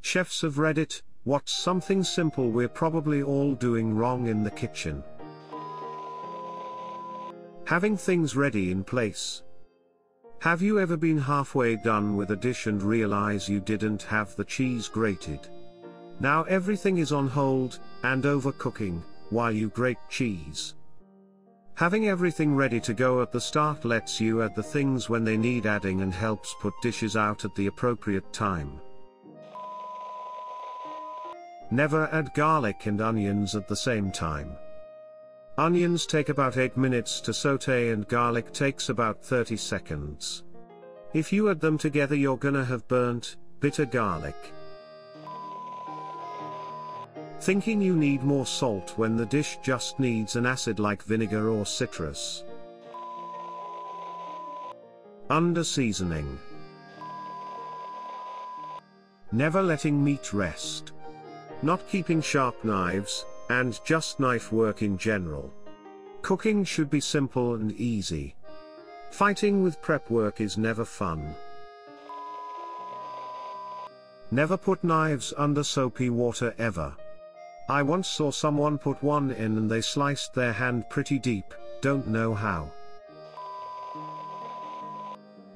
Chefs of Reddit, what's something simple we're probably all doing wrong in the kitchen? Having things ready in place. Have you ever been halfway done with a dish and realize you didn't have the cheese grated? Now everything is on hold, and overcooking, while you grate cheese. Having everything ready to go at the start lets you add the things when they need adding and helps put dishes out at the appropriate time. Never add garlic and onions at the same time. Onions take about 8 minutes to sauté and garlic takes about 30 seconds. If you add them together you're gonna have burnt, bitter garlic. Thinking you need more salt when the dish just needs an acid like vinegar or citrus. Under-seasoning. Never letting meat rest. Not keeping sharp knives, and just knife work in general. Cooking should be simple and easy. Fighting with prep work is never fun. Never put knives under soapy water ever. I once saw someone put one in and they sliced their hand pretty deep, don't know how.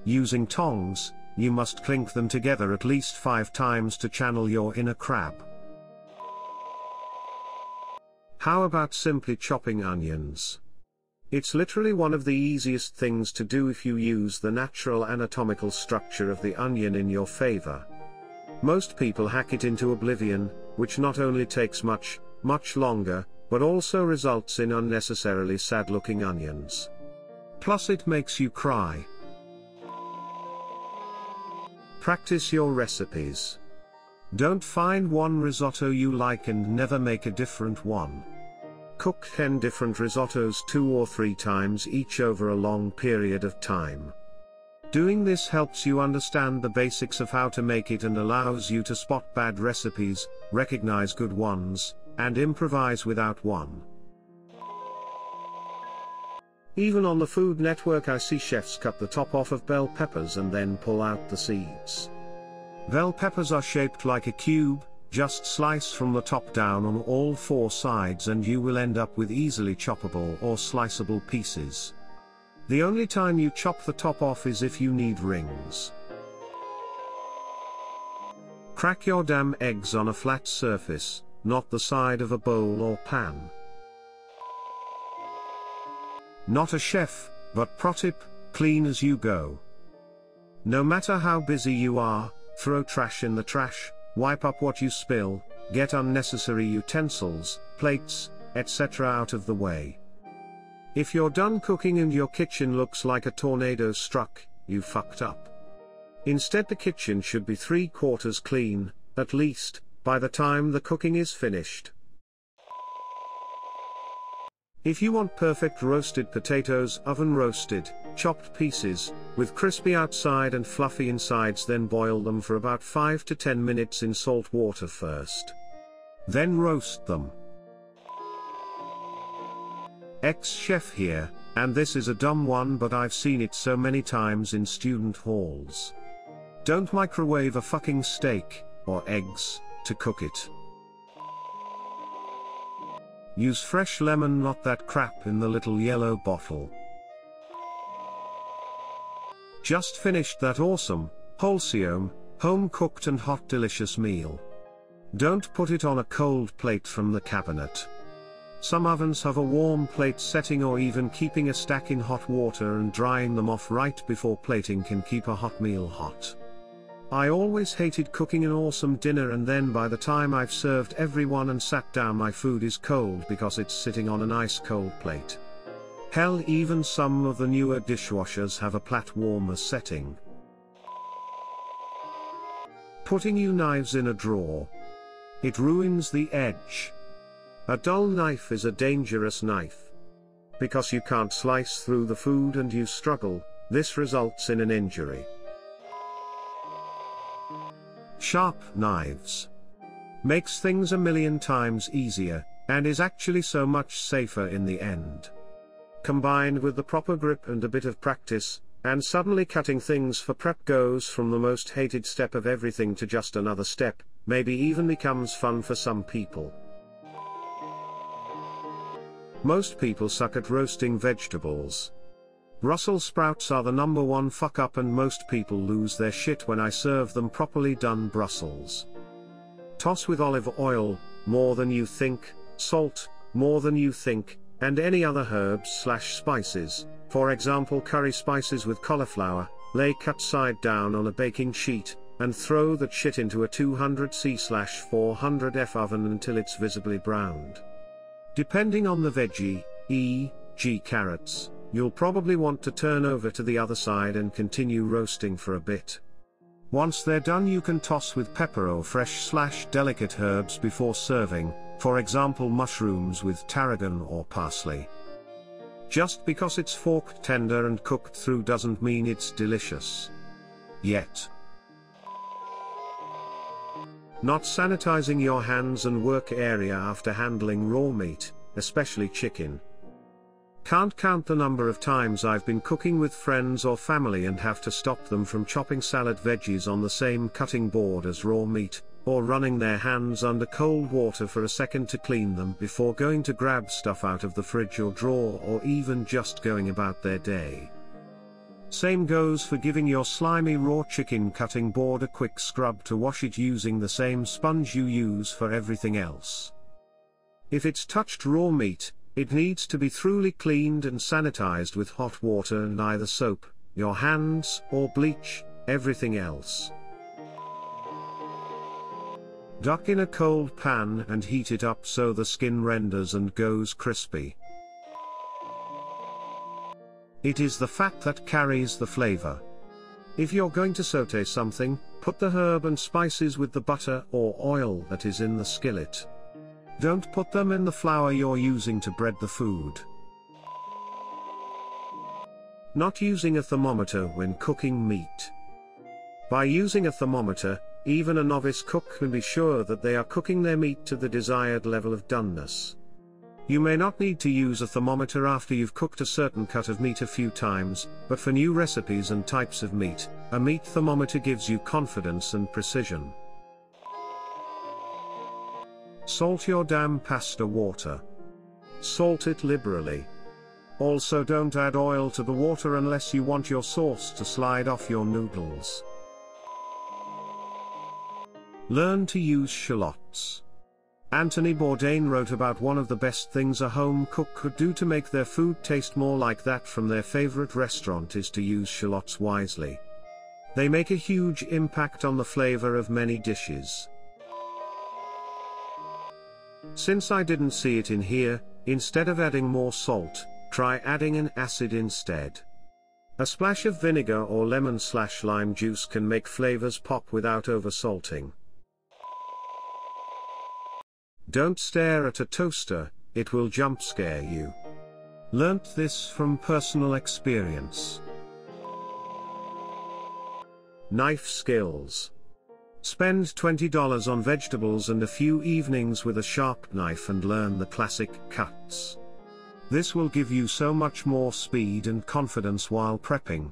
Using tongs, you must clink them together at least 5 times to channel your inner crab. How about simply chopping onions? It's literally one of the easiest things to do if you use the natural anatomical structure of the onion in your favor. Most people hack it into oblivion, which not only takes much longer, but also results in unnecessarily sad-looking onions. Plus it makes you cry. Practice your recipes. Don't find one risotto you like and never make a different one. Cook 10 different risottos 2 or 3 times each over a long period of time. Doing this helps you understand the basics of how to make it and allows you to spot bad recipes, recognize good ones, and improvise without one. Even on the Food Network I see chefs cut the top off of bell peppers and then pull out the seeds. Bell peppers are shaped like a cube, just slice from the top down on all 4 sides and you will end up with easily choppable or sliceable pieces. The only time you chop the top off is if you need rings. Crack your damn eggs on a flat surface, not the side of a bowl or pan. Not a chef, but pro tip, clean as you go. No matter how busy you are, throw trash in the trash, wipe up what you spill, get unnecessary utensils, plates, etc. out of the way. If you're done cooking and your kitchen looks like a tornado struck, you fucked up. Instead the kitchen should be 3/4 clean, at least, by the time the cooking is finished. If you want perfect roasted potatoes, oven roasted, chopped pieces, with crispy outside and fluffy insides, then boil them for about 5 to 10 minutes in salt water first. Then roast them. Ex-chef here, and this is a dumb one but I've seen it so many times in student halls. Don't microwave a fucking steak, or eggs, to cook it. Use fresh lemon, not that crap in the little yellow bottle. Just finished that awesome, wholesome, home-cooked and hot delicious meal. Don't put it on a cold plate from the cabinet. Some ovens have a warm plate setting, or even keeping a stack in hot water and drying them off right before plating can keep a hot meal hot. I always hated cooking an awesome dinner and then by the time I've served everyone and sat down my food is cold because it's sitting on an ice cold plate. Hell, even some of the newer dishwashers have a plate warmer setting. Putting your knives in a drawer. It ruins the edge. A dull knife is a dangerous knife. Because you can't slice through the food and you struggle, this results in an injury. Sharp knives. Makes things a million times easier, and is actually so much safer in the end. Combined with the proper grip and a bit of practice, and suddenly cutting things for prep goes from the most hated step of everything to just another step, maybe even becomes fun for some people. Most people suck at roasting vegetables. Brussels sprouts are the #1 fuck up, and most people lose their shit when I serve them properly done Brussels. Toss with olive oil, more than you think, salt, more than you think, and any other herbs/spices, for example curry spices with cauliflower. Lay cut side down on a baking sheet, and throw that shit into a 200°C/400 F oven until it's visibly browned. Depending on the veggie, e.g. carrots, you'll probably want to turn over to the other side and continue roasting for a bit. Once they're done, you can toss with pepper or fresh/delicate herbs before serving, for example mushrooms with tarragon or parsley. Just because it's forked tender and cooked through doesn't mean it's delicious. Yet. Not sanitizing your hands and work area after handling raw meat, especially chicken. Can't count the number of times I've been cooking with friends or family and have to stop them from chopping salad veggies on the same cutting board as raw meat, or running their hands under cold water for a second to clean them before going to grab stuff out of the fridge or drawer, or even just going about their day. Same goes for giving your slimy raw chicken cutting board a quick scrub to wash it using the same sponge you use for everything else. If it's touched raw meat, it needs to be thoroughly cleaned and sanitized with hot water and either soap, your hands, or bleach, everything else. Duck in a cold pan and heat it up so the skin renders and goes crispy. It is the fat that carries the flavor. If you're going to saute something, put the herb and spices with the butter or oil that is in the skillet. Don't put them in the flour you're using to bread the food. Not using a thermometer when cooking meat. By using a thermometer, even a novice cook can be sure that they are cooking their meat to the desired level of doneness. You may not need to use a thermometer after you've cooked a certain cut of meat a few times, but for new recipes and types of meat, a meat thermometer gives you confidence and precision. Salt your damn pasta water. Salt it liberally. Also, don't add oil to the water unless you want your sauce to slide off your noodles. Learn to use shallots. Anthony Bourdain wrote about one of the best things a home cook could do to make their food taste more like that from their favorite restaurant is to use shallots wisely. They make a huge impact on the flavor of many dishes. Since I didn't see it in here, instead of adding more salt, try adding an acid instead. A splash of vinegar or lemon/lime juice can make flavors pop without oversalting. Don't stare at a toaster, it will jump scare you. Learnt this from personal experience. Knife skills. Spend $20 on vegetables and a few evenings with a sharp knife and learn the classic cuts. This will give you so much more speed and confidence while prepping.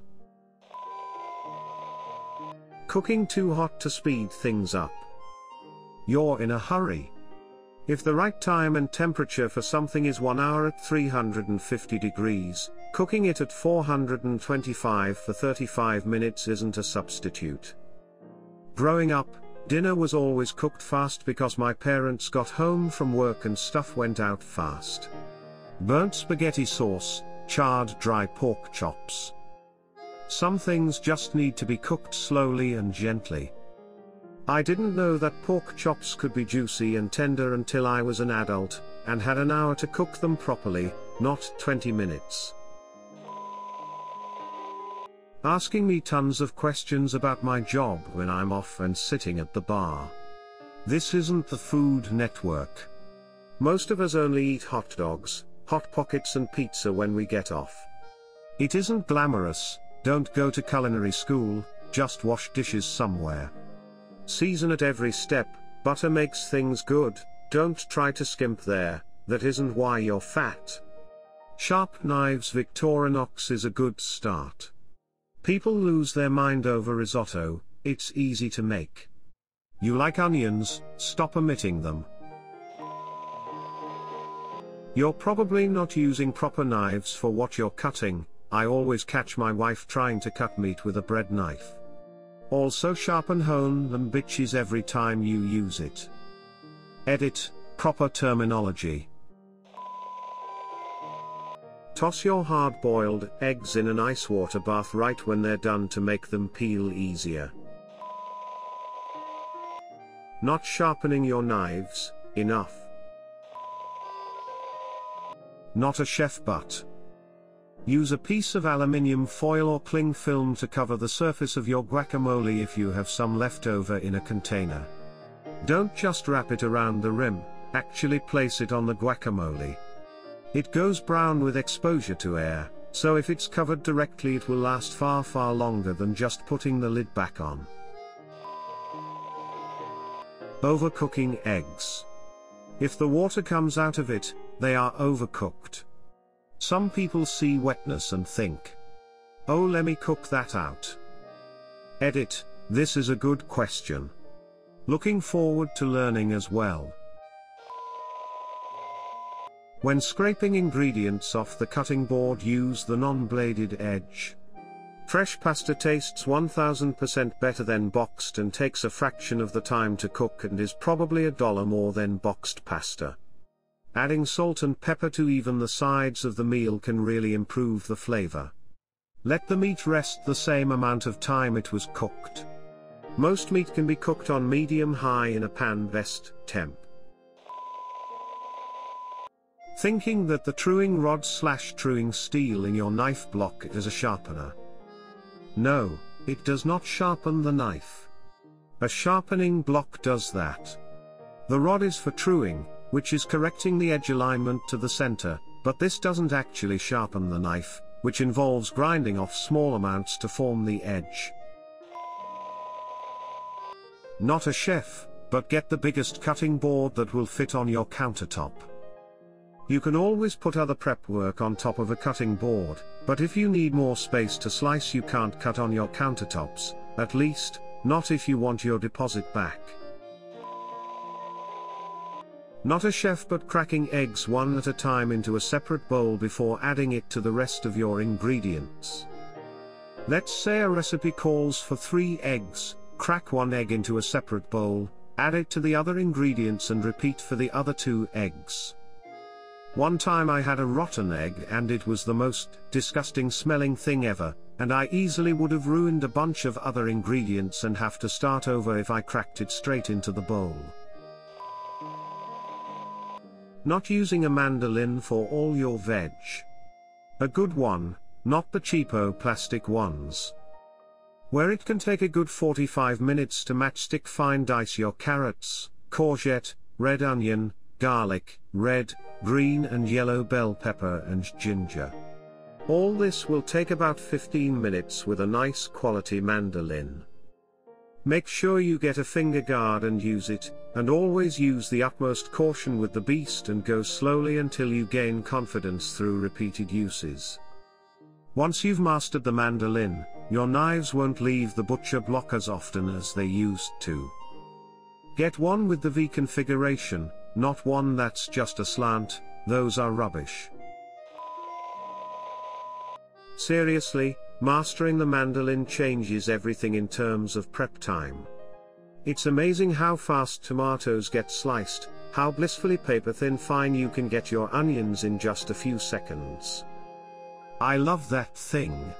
Cooking too hot to speed things up. You're in a hurry. If the right time and temperature for something is 1 hour at 350 degrees, cooking it at 425 for 35 minutes isn't a substitute. Growing up, dinner was always cooked fast because my parents got home from work and stuff went out fast. Burnt spaghetti sauce, charred dry pork chops. Some things just need to be cooked slowly and gently. I didn't know that pork chops could be juicy and tender until I was an adult, and had an hour to cook them properly, not 20 minutes. Asking me tons of questions about my job when I'm off and sitting at the bar. This isn't the Food Network. Most of us only eat hot dogs, Hot Pockets and pizza when we get off. It isn't glamorous, don't go to culinary school, just wash dishes somewhere. Season at every step, butter makes things good, don't try to skimp there, that isn't why you're fat. Sharp knives Victorinox is a good start. People lose their mind over risotto, it's easy to make. You like onions, stop omitting them. You're probably not using proper knives for what you're cutting. I always catch my wife trying to cut meat with a bread knife. Also sharpen hone them bitches every time you use it. Edit, proper terminology. Toss your hard-boiled eggs in an ice water bath right when they're done to make them peel easier. Not sharpening your knives, enough. Not a chef but. Use a piece of aluminium foil or cling film to cover the surface of your guacamole if you have some left over in a container. Don't just wrap it around the rim, actually place it on the guacamole. It goes brown with exposure to air, so if it's covered directly it will last far longer than just putting the lid back on. Overcooking eggs. If the water comes out of it, they are overcooked. Some people see wetness and think, oh, let me cook that out. Edit, this is a good question. Looking forward to learning as well. When scraping ingredients off the cutting board, use the non-bladed edge. Fresh pasta tastes 1000% better than boxed and takes a fraction of the time to cook and is probably $1 more than boxed pasta. Adding salt and pepper to even the sides of the meal can really improve the flavor. Let the meat rest the same amount of time it was cooked. Most meat can be cooked on medium-high in a pan best temp. Thinking that the truing rod/truing steel in your knife block is a sharpener. No, it does not sharpen the knife. A sharpening block does that. The rod is for truing, which is correcting the edge alignment to the center, but this doesn't actually sharpen the knife, which involves grinding off small amounts to form the edge. Not a chef, but get the biggest cutting board that will fit on your countertop. You can always put other prep work on top of a cutting board, but if you need more space to slice, you can't cut on your countertops, at least, not if you want your deposit back. Not a chef, but cracking eggs one at a time into a separate bowl before adding it to the rest of your ingredients. Let's say a recipe calls for 3 eggs, crack 1 egg into a separate bowl, add it to the other ingredients and repeat for the other 2 eggs. One time I had a rotten egg and it was the most disgusting smelling thing ever, and I easily would have ruined a bunch of other ingredients and have to start over if I cracked it straight into the bowl. Not using a mandolin for all your veg. A good one, not the cheapo plastic ones. Where it can take a good 45 minutes to matchstick fine dice your carrots, courgette, red onion, garlic, red, green and yellow bell pepper and ginger. All this will take about 15 minutes with a nice quality mandolin. Make sure you get a finger guard and use it, and always use the utmost caution with the beast and go slowly until you gain confidence through repeated uses. Once you've mastered the mandolin, your knives won't leave the butcher block as often as they used to. Get one with the V configuration, not one that's just a slant, those are rubbish. Seriously, mastering the mandolin changes everything in terms of prep time. It's amazing how fast tomatoes get sliced, how blissfully paper-thin fine you can get your onions in just a few seconds. I love that thing.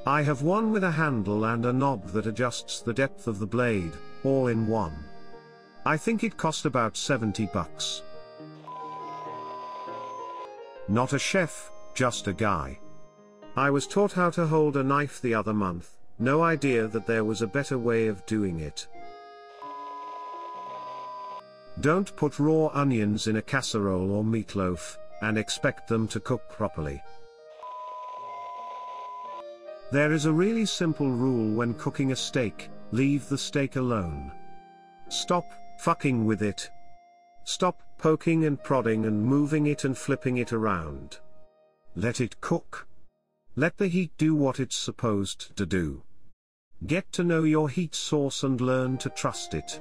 I have one with a handle and a knob that adjusts the depth of the blade, all in one. I think it cost about $70. Not a chef, just a guy. I was taught how to hold a knife the other month, no idea that there was a better way of doing it. Don't put raw onions in a casserole or meatloaf, and expect them to cook properly. There is a really simple rule when cooking a steak: leave the steak alone. Stop fucking with it. Stop poking and prodding and moving it and flipping it around. Let it cook. Let the heat do what it's supposed to do. Get to know your heat source and learn to trust it.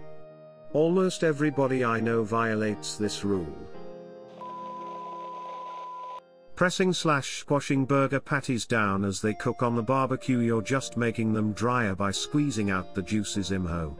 Almost everybody I know violates this rule. Pressing/squashing burger patties down as they cook on the barbecue. You're just making them drier by squeezing out the juices. Imho.